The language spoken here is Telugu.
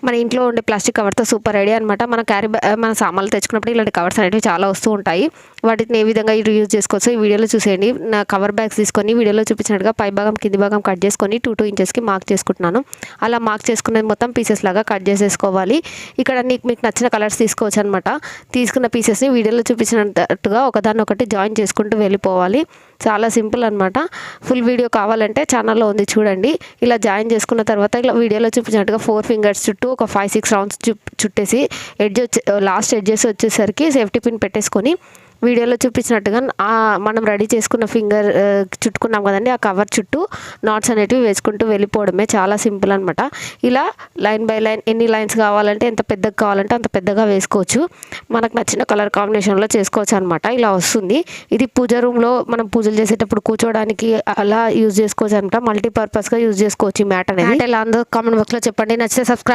మన ఇంట్లో ఉండే ప్లాస్టిక్ కవర్తో సూపర్ ఐడియా అనమాట. మన సామాన్లు తెచ్చుకున్నప్పుడు ఇలాంటి కవర్స్ అనేవి చాలా వస్తూ ఉంటాయి. వాటిని ఏ విధంగా యూజ్ చేసుకోవచ్చో ఈ వీడియోలో చూసేయండి. నా కవర్ బ్యాగ్స్ తీసుకొని వీడియోలో చూపించినట్టుగా పై భాగం కింది భాగం కట్ చేసుకొని 2 ఇంచెస్కి మార్క్ చేసుకుంటున్నాను. అలా మార్క్ చేసుకునేది మొత్తం పీసెస్ లాగా కట్ చేసేసుకోవాలి. ఇక్కడ మీకు నచ్చిన కలర్స్ తీసుకోవచ్చు అనమాట. తీసుకున్న పీసెస్ని వీడియోలో చూపించినట్టుగా ఒకదాన్నొకటి జాయిన్ చేసుకుంటూ వెళ్ళిపోవాలి. చాలా సింపుల్ అనమాట. ఫుల్ వీడియో కావాలంటే ఛానల్లో ఉంది చూడండి. ఇలా జాయిన్ చేసుకున్న తర్వాత ఇలా వీడియోలో చూపించినట్టుగా 4 ఫింగర్స్ చుట్టూ ఒక 5-6 రౌండ్స్ చుట్టేసి లాస్ట్ ఎడ్జెస్ వచ్చేసరికి సేఫ్టీ పిన్ పెట్టేసుకొని వీడియోలో చూపించినట్టుగా మనం రెడీ చేసుకున్న ఫింగర్ చుట్టుకున్నాం కదండి, ఆ కవర్ చుట్టూ నాట్స్ అనేటివి వేసుకుంటూ వెళ్ళిపోవడమే. చాలా సింపుల్ అనమాట. ఇలా లైన్ బై లైన్ ఎన్ని లైన్స్ కావాలంటే ఎంత పెద్దగా కావాలంటే అంత పెద్దగా వేసుకోవచ్చు. మనకు నచ్చిన కలర్ కాంబినేషన్లో చేసుకోవచ్చు అనమాట. ఇలా వస్తుంది. ఇది పూజ రూమ్లో మనం పూజలు చేసేటప్పుడు కూర్చోవడానికి అలా యూజ్ చేసుకోవచ్చు అనమాట. మల్టీపర్పస్గా యూజ్ చేసుకోవచ్చు ఈ మ్యాట్ అనేది. ఎలా ఉందో కామెంట్ బాక్స్లో చెప్పండి. నచ్చితే సబ్స్క్రైబ్